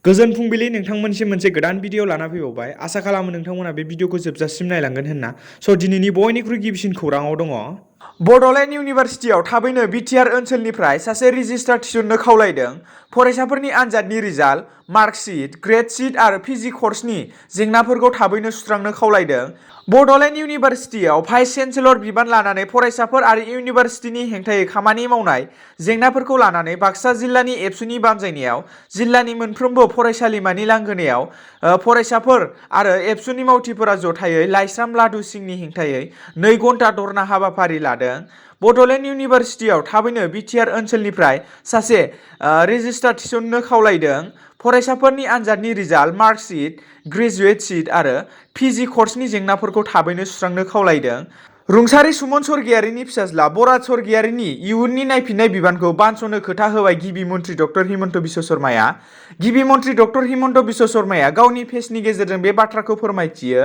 गोजोन फुंबिलि नोंथांमोनसिम मोनसे गोदान भिडिअ लाना फैबावबाय। आसा खालामो नोंथांमोना बे भिडिअखौ जोबजासिम नायलांगोन होनना। दिनैनि बयनिख्रुइ गिबिसिन खौराङाव दङ। बड'लेण्ड इउनिभारसिटियाव थाबैनो बिटिआर ओनसोलनिफ्राय सासे रेजिस्ट्रार थिसननो खावलायदों। फरायसाफोरनि आनजादनि रिजाल्ट, मार्कशीट, ग्रेड शीट आरो पिजि कर्सनि जेंनाफोरखौ थाबैनो सुस्रांनो खावलायदों। बड'लेण्ड इउनिभारसिटियाव भाइस चेन्सेलर बिबान लानानै फरायसाफोर आरो इउनिभारसिटिनि हेंथायै खामानि मावनाय जेंनाफोरखौ लानानै बाक्सा जिल्लानि एबसुनि बानजायनायाव जिल्लानि मोनफ्रोमबो फरायसालिमानि लांगोनायाव फरायसाफोर आरो एबसुनि मावथिफोरा जथायै लाइस्राम लादु सिंनि हेंथायै 2 घन्टा धरना हाबाफारि लादों। बड'लेण्ड इउनिभारसिटियाव थाबैनो बिटिआर ओनसोलनिफ्राय सासे रेजिस्ट्रार थिसननो खावलायदों। फरायसाफोरनि आनजादनि रिजाल्ट, मार्कशीट, ग्रेजुएट शीट आरो पिजि कर्सनि जेंनाफोरखौ थाबैनो सुस्रांनो खावलायदों। रुंसारि सुमन स्वर्गियारिनि फिसाज्ला बराद स्वर्गियारिनि इयुननि नायफिननाय बिबानखौ बानस'नो खोथा होबाय गिबि मन्थ्रि डक्टर हिमन्त बिश्व शर्माया। गिबि मन्थ्रि डक्टर हिमन्त बिश्व शर्माया गावनि पेजनि गेजेरजों बे बाथ्राखौ फोरमायथियो।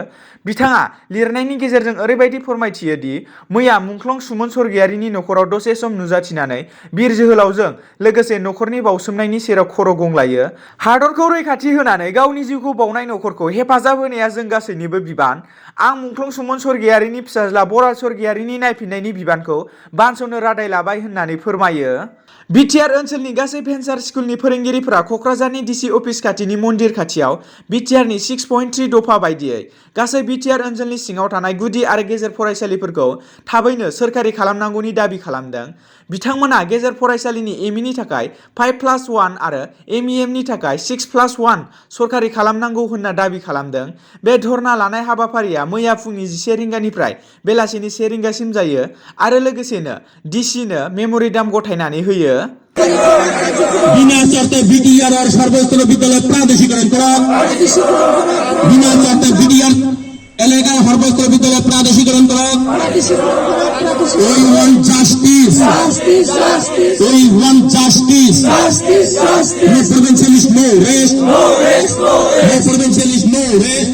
बिथाङा लिरनायनि गेजेरजों ओरैबायदि फोरमायथियो दि मैया मुंख्लं सुमन स्वर्गियारिनि नखराव दसे सम नुजाथिनानै बिर जोहोलावजों लोगोसे नखरनि बावसोमनायनि सेराव खर' गंग्लायो। हादरखौ रैखाथि होनानै गावनि जिउखौ बावनाय नखरखौ हेफाजाब होनाया जों गासैनिबो बिबान। आं मुंख्लं सुमन स्वर्गियारिनि फिसाज्ला बराद स्वर्गियारिनि नायफिननायनि बिबानखौ बानस'नो रादाय लाबाय होननानै फोरमायो। बिटिआर ओनसोलनि गासै भेन्सार स्कुलनि फोरोंगिरिफोरा क'क्राझारनि डिसि अफिस खाथिनि मन्दिर खाथियाव बिटिआरनि 6.3 दफा बायदियै गासै बिटिआर ओनसोलनि सिङाव थानाय गुदि आरो गेजेर फरायसालिफोरखौ थाबैनो सोरखारि खालामनांगौनि दाबि खालामदों। बिथांमोना गेजेर फरायसालिनि एमइनि थाखाय 5+1 आरो एमइएमनि थाखाय 6+1 सरखारि खालामनांगौ होनना दाबि खालामदों। बे धरना लानाय हाबाफारिया मैया फुंनि 11 रिंगानिफ्राय बेलासिनि 1 रिंगासिम जायो आरो लोगोसेनो डिसिनो मेम'रेन्डाम गथायनानै होयो। बिना शर्ते बिटिआर और सर्वोत्तम विद्यालय प्रादेशिकरण करा। बिना शर्ते बिटिआर এলাকার সর্বস্তর বিদ্যালয় প্রাদেশিকরণ করা। We want justice. We want justice. No provincialist, no rest. No provincialist, no rest.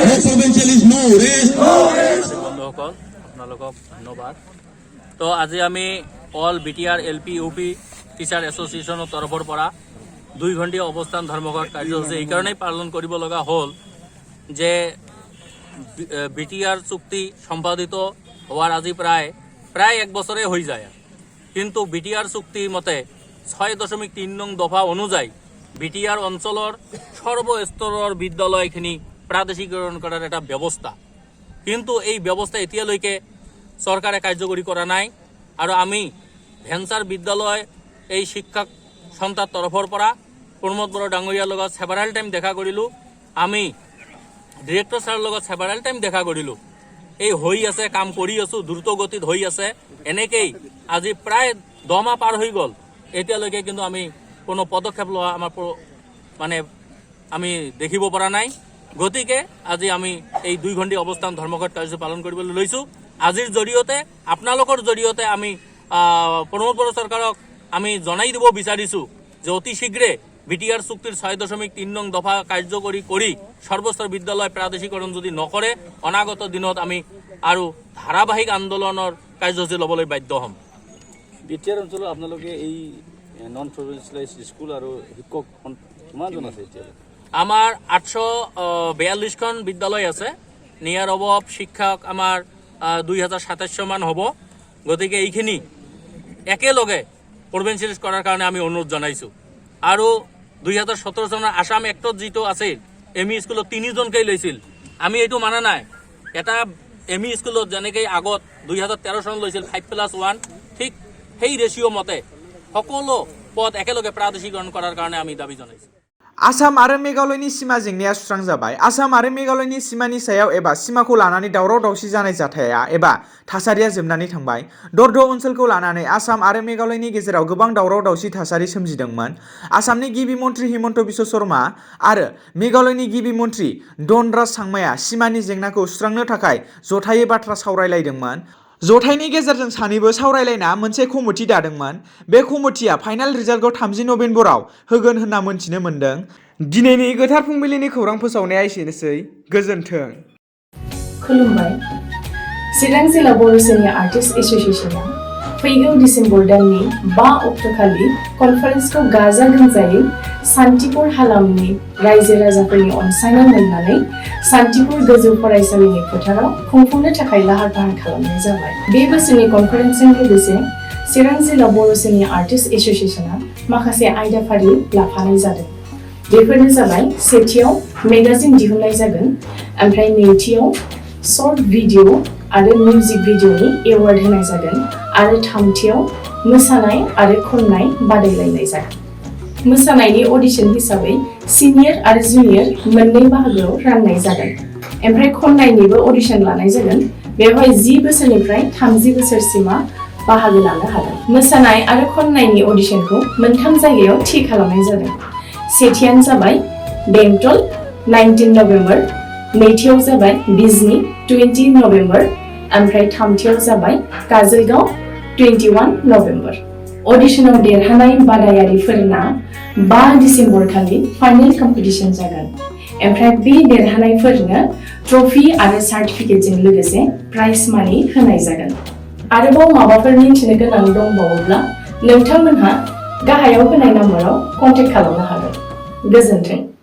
No provincialist, no rest. বন্ধুসকল আপোনালোকক ধন্যবাদ। তো আজি আমি all BTR LP UP teacher এছ'চিয়েশ্যনৰ তৰফৰ পৰা 2 ঘণ্টীয়া অৱস্থান ধৰ্মঘট কাৰ্যসূচী এই কাৰণেই পালন কৰিব লগা হ'ল যে বিটিআর চুক্তি সম্পাদিত হওয়ার আজি প্রায় 1 বছরে হয়ে যায়, কিন্তু বিটিআর চুক্তি মতে 6.3 নং দফা অনুযায়ী বিটিআর অঞ্চলের সর্বস্তরের বিদ্যালয়খিনি প্রাদেশিকরণ করার একটা ব্যবস্থা, কিন্তু এই ব্যবস্থা এতিয়ালৈকে সরকারে কার্যকরী করা নাই। আর আমি ভেঞ্চার বিদ্যালয় এই শিক্ষক সন্থাৰ তৰফৰ পৰা প্ৰমোদ বড়ো ডাঙৰীয়াৰ লগত সেভাৰেল টাইম দেখা কৰিলোঁ। আমি ডিৰেক্টৰ ছাৰৰ লগত সেভাৰেল টাইম দেখা কৰিলোঁ। এই হৈ আছে, কাম কৰি আছোঁ, দ্ৰুত গতিত হৈ আছে। এনেকেই আজি প্ৰায় 10 মাহ পাৰ হৈ গ'ল, এতিয়ালৈকে কিন্তু আমি কোনো পদক্ষেপ লোৱা আমাৰ মানে আমি দেখিব পৰা নাই। গতিকে আজি আমি এই 2 ঘণ্টীয়া অৱস্থান ধৰ্মঘট কাৰ্যসূচী পালন কৰিবলৈ লৈছোঁ। আজিৰ জৰিয়তে আপোনালোকৰ জৰিয়তে আমি প্ৰমোদ বড়ো চৰকাৰক আমি জনাই দিব বিচাৰিছোঁ যে অতি শীঘ্ৰে বিটিআর চুক্তির 6.3 নং দফা কার্যকরী কৰি সর্বস্তর বিদ্যালয় প্রাদেশিকরণ যদি নকৰে অনাগত দিনত আমি আৰু ধাৰাবাহিক আন্দোলনৰ কাৰ্যসূচী ল'বলৈ বাধ্য হ'ম। বিটিআর অঞ্চলত আপোনালোকে এই নন প্ৰভিঞ্চিয়েলাইজ স্কুল আৰু শিক্ষক কিমানজন আছে এতিয়া? আমাৰ 842খন বিদ্যালয় আছে। নিয়াৰ অভাৱ শিক্ষক আমাৰ 2027 মান হ'ব। গতিকে এইখিনি একেলগে প্ৰভিঞ্চিয়েলাইজ কৰাৰ কাৰণে আমি অনুৰোধ জনাইছোঁ। আৰু 2017 চনৰ আসাম এক্টত যিটো আছিল এমই স্কুলত 3জনকেই লৈছিল, আমি এইটো মানা নাই। এটা এমই স্কুলত যেনেকৈ আগত 2013 চনত লৈছিল 5+1, ঠিক সেই ৰেচিঅ' মতে সকলো পদ একেলগে প্ৰাদেশিকৰণ কৰাৰ কাৰণে আমি দাবী জনাইছোঁ। आसाम आरो मेघालयनि सिमा जेंनाया सुस्रांजाबाय। आसाम आरो मेघालयनि सिमानि सायाव एबा सिमाखौ लानानै दावराव दावसि जानाय जाथाया एबा थासारिया जोबनानै थांबाय। दर्द ओनसोलखौ लानानै आसाम आरो मेघालयनि गेजेराव गोबां दावराव दावसि थासारि सोमजिदोंमोन। आसामनि गिबि मन्थ्रि हिमन्त बिश्व शर्मा आरो मेघालयनि गिबि मन्थ्रि डनराज सांमाया सिमानि जेंनाखौ सुस्रांनो थाखाय जथायै बाथ्रा सावरायलायदोंमोन। जथायनि गेजेरजों सानैबो सावरायलायना मोनसे कमिटि दादोंमोन। बे कमिटिया फाइनाल रिजाल्टखौ 30 नबेम्बराव होगोन होनना मोनथिनो मोन्दों। दिनैनि गोथार फुंबिलिनि खौरां फोसावनाया एसेनोसै। गोजोन्थों। खुलुमबाय। चिरां जिल्ला बर' सिनियर आर्टिस्ट एस'सिएशना फैगौ डिसेम्बर दाननि 5 अक्ट'खालि कनफारेन्सखौ गाजा गोमजायै सान्तिपुर हालामनि रायजो राजाफोरनि अनसायनाय मोननानै सान्तिपुर गोजौ फरायसालिनि फोथाराव खुंफुंनो थाखाय लाहार फाहार खालामनाय जाबाय। बे बोसोरनि कनफारेन्सजों लोगोसे चिरां जिल्ला बर' सिनेमा आर्टिस्ट एस'सिएशना माखासे आयदाफारि लाफानाय जादों। बेफोरनो जाबाय सेथियाव मेगाजिन दिहुननाय जागोन, ओमफ्राय नैथियाव शर्ट भिडिअ आरो मिउजिक भिडिअनि एवार्ड होनाय जागोन आरो थामथियाव मोसानाय आरो खननाय बादायलायनाय जागोन। मोसानायनि अडिशन हिसाबै सिनियर आरो जुनियर मोननै बाहागोआव राननाय जागोन। ओमफ्राय खननायनिबो अडिशन लानाय जागोन। बेवहाय 10 बोसोरनिफ्राय 30 बोसोरसिमा बाहागो लानो हागोन। मोसानाय आरो खननायनि अडिशनखौ मोनथाम जायगायाव थि खालामनाय जादों। सेथियानो जाबाय बेंटल 19 नभेम्बर, नैथियाव जाबाय बिजनी 20 नभेम्बर, ओमफ्राय थामथियाव जाबाय काजलगांव 21 नभेम्बर। अडिशनाव देरहानाय बादायारिफोरना 5 डिसेम्बर खालि फाइनेल कम्पिटिशन जागोन। ओमफ्राय बे देरहानायफोरनो ट्रफी आरो सार्टिफिकेटजों लोगोसे प्राइज मानि होनाय जागोन। आरोबाव माबाफोर मिन्थिनो गोनां दंबावोब्ला नोंथांमोनहा गाहायाव होनाय नम्बराव कन्टेक्ट खालामनो हागोन। गोजोन्थों।